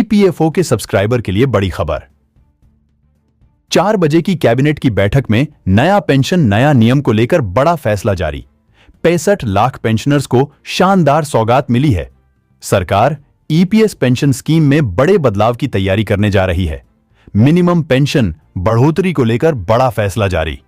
EPFO के subscriber के लिए बड़ी खबर। 4 बजे की कैबिनेट की बैठक में नया पेंशन नया नियम को लेकर बड़ा फैसला जारी। 65 लाख पेंशनर्स को शानदार सौगात मिली है। सरकार ईपीएस पेंशन स्कीम में बड़े बदलाव की तैयारी करने जा रही है। मिनिमम पेंशन बढ़ोतरी को लेकर बड़ा फैसला जारी।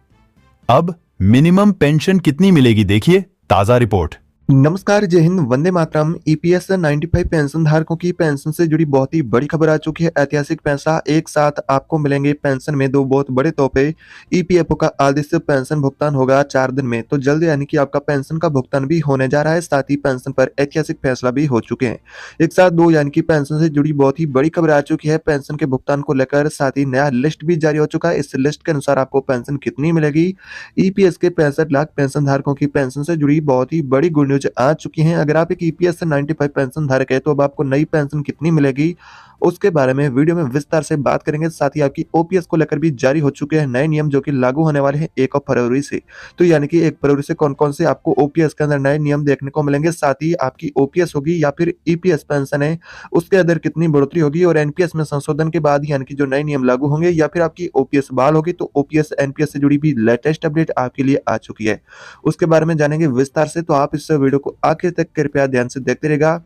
अब मिनिमम पेंशन कितनी मिलेगी, देखिए ताजा रिपोर्ट। नमस्कार, जय हिंद, वंदे मातरम। ईपीएस 95 पेंशन धारकों की पेंशन से जुड़ी बहुत ही बड़ी खबर आ चुकी है। ऐतिहासिक पैसा एक साथ आपको मिलेंगे पेंशन में दो बहुत बड़े तोहफे। ईपीएफओ का आदेश से पेंशन भुगतान होगा 4 दिन में, तो जल्द यानी कि आपका पेंशन का भुगतान भी होने जा रहा है। साथ ही पेंशन पर ऐतिहासिक फैसला भी हो चुके हैं। एक साथ दो यानी कि पेंशन से जुड़ी बहुत ही बड़ी खबर आ चुकी है। पेंशन के भुगतान को लेकर साथ ही नया लिस्ट भी जारी हो चुका है। इस लिस्ट के अनुसार आपको पेंशन कितनी मिलेगी, ईपीएस के 65 लाख पेंशन धारकों की पेंशन से जुड़ी बहुत ही बड़ी गुड न्यूज आ चुकी हैं। अगर आप एक ईपीएस से 95 पेंशन धारक है तो अब आपको नई पेंशन कितनी मिलेगी उसके बारे में वीडियो में विस्तार से बात करेंगे। साथ ही आपकी ओपीएस को लेकर भी जारी हो चुके हैं नए नियम जो कि लागू होने वाले हैं 1 फरवरी से। तो यानी कि 1 फरवरी से कौन-कौन से आपको ओपीएस के अंदर नए नियम देखने को मिलेंगे। साथ ही आपकी ओपीएस होगी या फिर ईपीएस पेंशन है उसके अंदर कितनी बढ़ोतरी होगी और एनपीएस में संशोधन के बाद यानी कि जो नए नियम लागू होंगे या फिर आपकी ओपीएस बहाल होगी तो ओपीएस एनपीएस से जुड़ी भी लेटेस्ट अपडेट आपके लिए आ चुकी है। उसके बारे में जानेंगे विस्तार से, तो आप इस वीडियो को आखिर तक कृपया ध्यान से देखते रहिएगा।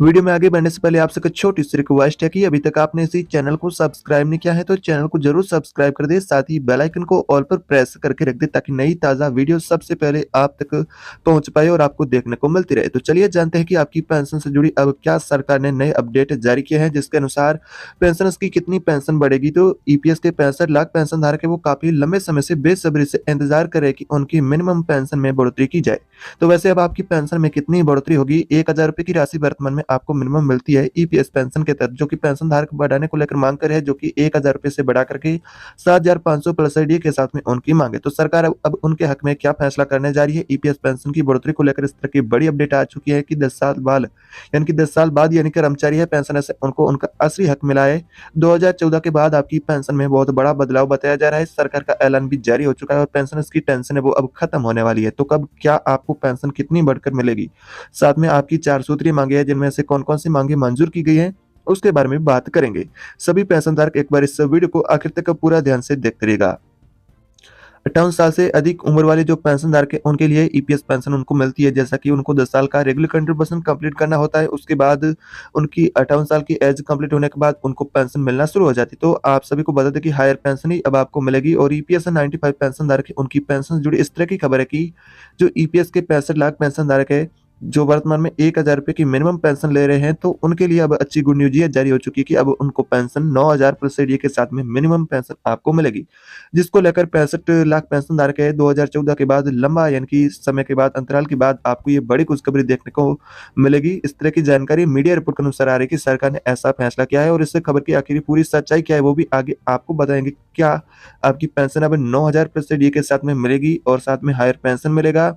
वीडियो में आगे बढ़ने से पहले आपसे कुछ छोटी सी रिक्वेस्ट है कि अभी तक आपने इसी चैनल को सब्सक्राइब नहीं किया है तो चैनल को जरूर सब्सक्राइब कर दे। साथ ही बेल आइकन को ऑल पर प्रेस करके रख दे ताकि नई ताजा वीडियो सबसे पहले आप तक पहुंच पाए और आपको देखने को मिलती रहे। तो चलिए जानते हैं कि आपकी पेंशन से जुड़ी अब क्या सरकार ने नए अपडेट जारी किए हैं जिसके अनुसार पेंशनर्स की कितनी पेंशन बढ़ेगी। तो ईपीएस के 65 लाख पेंशन धारक है वो काफी लंबे समय से बेसब्री से इंतजार कर रहे कि उनकी मिनिमम पेंशन में बढ़ोतरी की जाए। तो वैसे अब आपकी पेंशन में कितनी बढ़ोतरी होगी। 1000 रुपए की राशि वर्तमान में आपको मिनिमम मिलती है ईपीएस पेंशन के तहत, जो कि पेंशन धारक बढ़ाने को लेकर मांग कर है, जो कि 1000 रुपए से बढ़ा करके 7500 प्लस आईडी के साथ में उनकी मांग है। तो सरकार अब उनके हक में क्या फैसला करने जा रही है। ईपीएस पेंशन की बढ़ोतरी को लेकर इस तरह की बड़ी अपडेट आ चुकी है कि 10 साल बाद यानी कर्मचारी है पेंशन से उनको उनका असली हक मिला है। 2014 के बाद आपकी पेंशन में बहुत बड़ा बदलाव बताया जा रहा है। सरकार का ऐलान भी जारी हो चुका है और पेंशनर्स की टेंशन है वो अब खत्म होने वाली है। तो कब क्या आपको पेंशन कितनी बढ़कर मिलेगी, साथ में आपकी 4 सूत्रीय मांगे हैं जिनमें से कौन-कौन सी मांगे मंजूर की गई हैं उसके बारे में बात करेंगे। सभी पेंशनधारक एक बार इस वीडियो को आखिर तक पूरा ध्यान से देखते रहिएगा। 58 साल से अधिक उम्र वाले जो पेंशनधारक हैं उनके लिए ईपीएस पेंशन उनको मिलती है, जैसा कि उनको 10 साल का रेगुलर कंट्रीब्यूशन कंप्लीट करना होता है। उसके बाद उनकी 58 साल की एज कंप्लीट होने के बाद उनको पेंशन मिलना शुरू हो जाती है। तो आप सभी को बता दें कि हायर पेंशन ही अब आपको मिलेगी और ईपीएस 95 पेंशनधारक है उनकी पेंशन से जुड़ी इस तरह की खबर है कि जो ईपीएस के 65 लाख पेंशनधारक है जो वर्तमान में 1000 रुपए की मिनिमम पेंशन ले रहे हैं, तो उनके लिए अब अच्छी गुड न्यूज ये जारी हो चुकी है कि अब उनको पेंशन 9000 प्लस एडीए के साथ में मिनिमम पेंशन आपको मिलेगी, जिसको लेकर 65 लाख पेंशन धारक है 2014 के बाद लंबा यानी कि समय के बाद अंतराल के बाद आपको ये बड़ी खुशखबरी देखने को मिलेगी। इस तरह की जानकारी मीडिया रिपोर्ट के अनुसार आ रही है कि सरकार ने ऐसा फैसला किया है और इस खबर की आखिरी पूरी सच्चाई क्या है वो भी आगे आपको बताएंगे। क्या आपकी पेंशन अब 9000 प्लस एडीए के साथ में मिलेगी और साथ में हायर पेंशन मिलेगा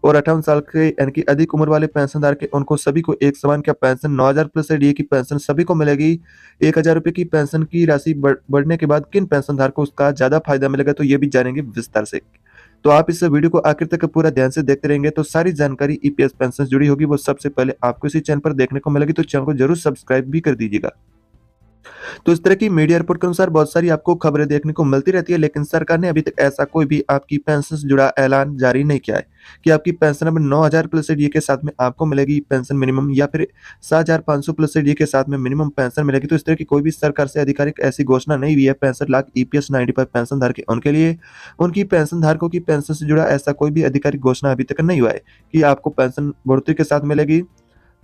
और 58 साल के यानी कि अधिक उम्र वाले पेंशनधारक उनको सभी को एक समान क्या पेंशन 9000 प्लस एडीए की पेंशन सभी को मिलेगी। 1000 रुपए की पेंशन की राशि बढ़ने के बाद किन पेंशनधारक को उसका ज्यादा फायदा मिलेगा, तो ये भी जानेंगे विस्तार से। तो आप इस वीडियो को आखिर तक पूरा ध्यान से देखते रहेंगे तो सारी जानकारी ईपीएस पेंशन से जुड़ी होगी वो सबसे पहले आपको इसी चैनल पर देखने को मिलेगी। तो चैनल को जरूर सब्सक्राइब भी कर दीजिएगा। तो इस तरह की मीडिया रिपोर्ट के अनुसार बहुत सारी आपको खबरें देखने को मिलती रहती है, लेकिन सरकार ने अभी तक ऐसा कोई भी आपकी पेंशन से जुड़ा ऐलान जारी नहीं किया है कि आपकी पेंशन अब 9000 प्लस एडीए के साथ में आपको मिलेगी पेंशन मिनिमम या फिर 7500 प्लस एडीए के साथ में मिनिमम पेंशन मिलेगी। तो इस तरह की कोई भी सरकार से आधिकारिक ऐसी घोषणा नहीं हुई है 65 लाख ईपीएस 95 पेंशन धारक उनके लिए। उनकी पेंशन धारकों की पेंशन से जुड़ा ऐसा कोई भी आधिकारिक घोषणा अभी तक नहीं हुआ है कि आपको पेंशन बढ़ोतरी के साथ मिलेगी।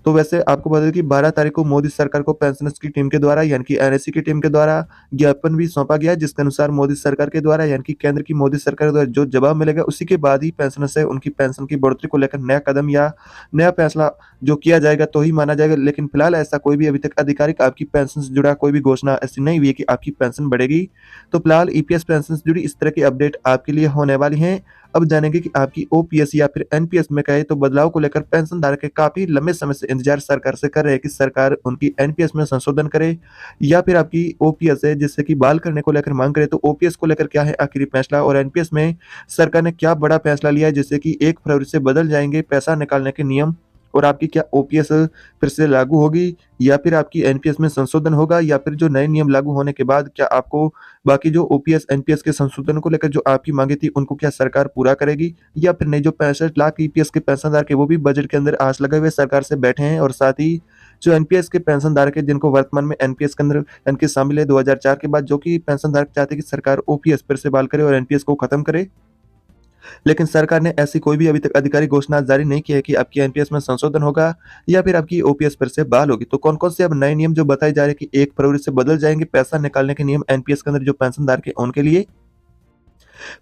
तो वैसे आपको बता दें कि 12 तारीख को मोदी सरकार को पेंशनर्स की टीम के द्वारा यानी कि एनएससी की टीम के द्वारा ज्ञापन भी सौंपा गया, जिसके अनुसार मोदी सरकार के द्वारा यानी कि केंद्र की मोदी सरकार द्वारा जो जवाब मिलेगा उसी के बाद ही पेंशनर्स से उनकी पेंशन की बढ़ोतरी को लेकर नया कदम या नया फैसला जो किया जाएगा तो ही माना जाएगा। लेकिन फिलहाल ऐसा कोई भी अभी तक आधिकारिक आपकी पेंशन से जुड़ा कोई भी घोषणा ऐसी नहीं हुई है कि आपकी पेंशन बढ़ेगी। तो फिलहाल ईपीएस पेंशन से जुड़ी इस तरह की अपडेट आपके लिए होने वाली है। अब जानेंगे कि आपकी ओपीएस या फिर एनपीएस में कहे तो बदलाव को लेकर पेंशन धारक काफी लंबे समय से इंतजार सरकार से कर रहे हैं कि सरकार उनकी एनपीएस में संशोधन करे या फिर आपकी ओपीएस है जिससे कि बहाल करने को लेकर मांग करे। तो ओपीएस को लेकर क्या है आखिरी फैसला और एनपीएस में सरकार ने क्या बड़ा फैसला लिया है जिससे कि 1 फरवरी से बदल जाएंगे पैसा निकालने के नियम और आपकी क्या ओपीएस फिर से लागू होगी या फिर आपकी एनपीएस में संशोधन होगा या फिर जो नए नियम लागू होने के बाद क्या आपको बाकी जो ओपीएस, एनपीएस के संशोधन को लेकर जो आपकी माँगें थी उनको क्या सरकार पूरा करेगी या फिर नहीं? जो 65 लाख ईपीएस के पेंशनधारक है वो भी बजट के अंदर आस लगाए हुए सरकार से बैठे हैं और साथ ही जो एनपीएस के पेंशनधारक है जिनको वर्तमान में एनपीएस के अंदर यानी शामिल है 2004 के बाद, जो कि पेंशनधारक चाहते हैं कि सरकार ओपीएस फिर से बहाल करे और एनपीएस को खत्म करे। लेकिन सरकार ने ऐसी कोई भी अभी तक आधिकारिक घोषणा जारी नहीं की है कि आपकी एनपीएस में संशोधन होगा या फिर आपकी ओपीएस फिर से बहाल होगी। तो कौन-कौन से अब नए नियम जो बताए जा रहे हैं कि 1 फरवरी से बदल जाएँगे पैसा निकालने के नियम एनपीएस के अंदर जो पेंशनधारक है उनके लिए?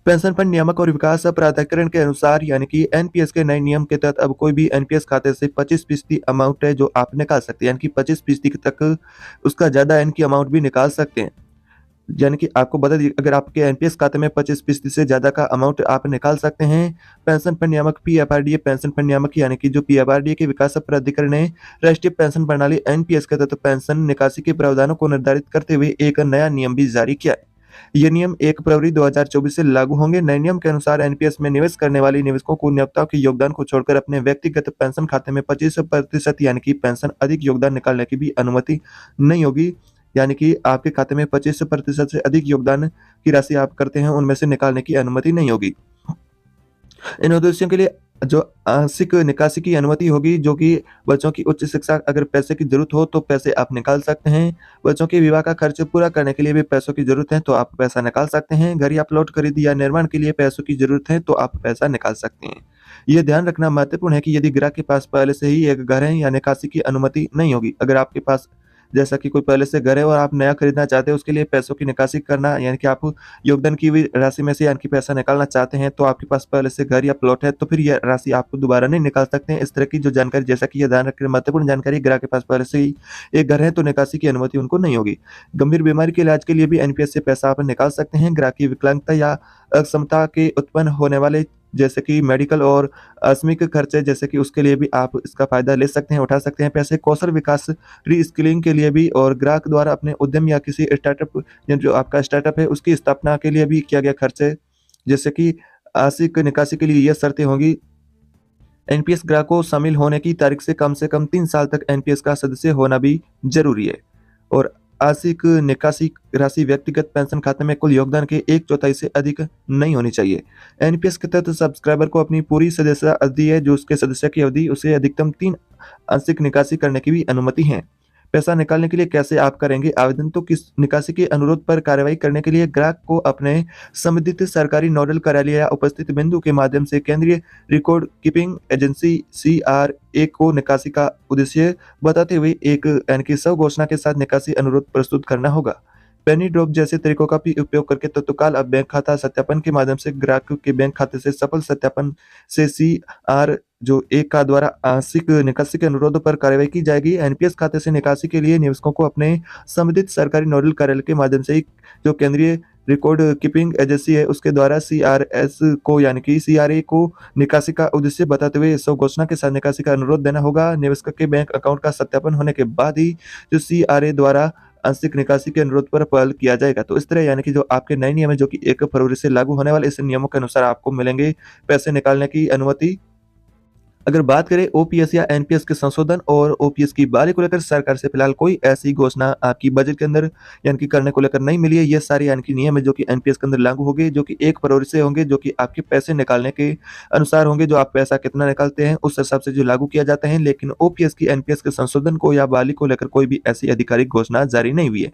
पेंशन फंड नियामक और विकास प्राधिकरण के अनुसार यानी कि एनपीएस के नए नियम के तहत अब कोई भी एनपीएस खाते से 25% अमाउंट है जो आप निकाल सकते हैं, यानी कि 25% तक उसका ज़्यादा इनकी अमाउंट भी निकाल सकते हैं। यानी कि आपको बता दीजिए, अगर आपके एनपीएस खाते में 25% से ज़्यादा का अमाउंट आप निकाल सकते हैं। पेंशन फंड नियामक पीएफआरडीए पेंशन फंड नियामक यानी कि जो पीएफआरडीए के विकास प्राधिकरण है, राष्ट्रीय पेंशन प्रणाली एनपीएस के तहत पेंशन निकासी के प्रावधानों को निर्धारित करते हुए एक नया नियम भी जारी किया है। ये नियम 1 फरवरी 2024 से लागू होंगे। नए नियम के अनुसार एनपीएस में निवेश करने वाले निवेशकों को नियोक्ताओं के योगदान को छोड़कर अपने व्यक्तिगत पेंशन खाते में 25% यानी कि पेंशन अधिक योगदान निकालने की भी अनुमति नहीं होगी। यानी कि आपके खाते में 25% से अधिक योगदान की राशि आप करते हैं उनमें से निकालने की अनुमति नहीं होगी। इन उद्देश्यों के लिए जो आंशिक निकासी की अनुमति होगी, जो कि बच्चों की उच्च शिक्षा अगर पैसे की ज़रूरत हो तो पैसे आप निकाल सकते हैं। बच्चों के विवाह का खर्च पूरा करने के लिए भी पैसों की ज़रूरत है तो आप पैसा निकाल सकते हैं। घर या प्लॉट खरीद या निर्माण के लिए पैसों की ज़रूरत है तो आप पैसा निकाल सकते हैं। ये ध्यान रखना महत्वपूर्ण है कि यदि ग्राहक के पास पहले से ही एक घर है या निकासी की अनुमति नहीं होगी। अगर आपके पास जैसा कि कोई पहले से घर है और आप नया खरीदना चाहते हैं, उसके लिए पैसों की निकासी करना यानी कि आप योगदान की हुई राशि में से यानी कि पैसा निकालना चाहते हैं, तो आपके पास पहले से घर या प्लॉट है तो फिर यह राशि आप दोबारा नहीं निकाल सकते हैं। इस तरह की जो जानकारी, जैसा कि ये ध्यान रखें, महत्वपूर्ण जानकारी, ग्राहक के पास पहले से ही एक घर है तो निकासी की अनुमति उनको नहीं होगी। गंभीर बीमारी के इलाज के लिए भी एनपीएस से पैसा आप निकाल सकते हैं। ग्राहक की विकलांगता या अक्षमता के उत्पन्न होने वाले जैसे कि मेडिकल और आकस्मिक खर्चे, जैसे कि उसके लिए भी आप इसका फ़ायदा ले सकते हैं, उठा सकते हैं पैसे। कौशल विकास, री-स्किलिंग के लिए भी और ग्राहक द्वारा अपने उद्यम या किसी स्टार्टअप या जो आपका स्टार्टअप है उसकी स्थापना के लिए भी किया गया खर्चे, जैसे कि आंशिक निकासी के लिए ये शर्तें होंगी। एनपीएस ग्राहक को शामिल होने की तारीख से कम 3 साल तक एनपीएस का सदस्य होना भी ज़रूरी है और आंशिक निकासी राशि व्यक्तिगत पेंशन खाते में कुल योगदान के 1/4 से अधिक नहीं होनी चाहिए। एनपीएस के तहत सब्सक्राइबर को अपनी पूरी सदस्यता अवधि है जो उसके सदस्य की अवधि, उसे अधिकतम 3 आंशिक निकासी करने की भी अनुमति है। पैसा निकालने के लिए कैसे आप करेंगे आवेदन? तो किस निकासी के अनुरोध पर कार्रवाई करने के लिए ग्राहक को अपने संबंधित सरकारी नोडल कार्यालय या उपस्थित बिंदु के माध्यम से केंद्रीय रिकॉर्ड कीपिंग एजेंसी सीआरए को निकासी का उद्देश्य बताते हुए एक यानी कि स्वघोषणा के साथ निकासी अनुरोध प्रस्तुत करना होगा। पेनी ड्रॉप जैसे तरीकों का भी उपयोग करके तत्काल अब बैंक खाता सत्यापन के माध्यम से ग्राहक के बैंक खाते से सफल सत्यापन से सीआर जो एक का द्वारा आंशिक निकासी के अनुरोध पर कार्रवाई की जाएगी। एनपीएस खाते से निकासी के लिए निवेशकों को अपने संबंधित सरकारी नोडल कार्यालय के माध्यम से ही जो केंद्रीय रिकॉर्ड कीपिंग एजेंसी है उसके द्वारा सीआरएस को यानी कि सीआरए को निकासी का उद्देश्य बताते हुए स्वघोषणा के साथ निकासी का अनुरोध देना होगा। निवेशक के बैंक अकाउंट का सत्यापन होने के बाद ही जो सीआरए द्वारा आंशिक निकासी के अनुरोध पर पहल किया जाएगा। तो इस तरह यानी कि जो आपके नए नियम है जो कि 1 फरवरी से लागू होने वाले, इस नियमों के अनुसार आपको मिलेंगे पैसे निकालने की अनुमति। अगर बात करें ओपीएस या एनपीएस के संशोधन और ओपीएस की बहाली को लेकर, सरकार से फिलहाल कोई ऐसी घोषणा आपकी बजट के अंदर यानी कि करने को लेकर नहीं मिली है। ये सारे यानी कि नियम है जो कि एनपीएस के अंदर लागू होंगे, जो कि 1 फरवरी से होंगे, जो कि आपके पैसे निकालने के अनुसार होंगे। जो आप पैसा कितना निकालते हैं उस हिसाब से जो लागू किया जाता है। लेकिन ओपीएस की एनपीएस के संशोधन को या बहाली को लेकर कोई भी ऐसी आधिकारिक घोषणा जारी नहीं हुई है।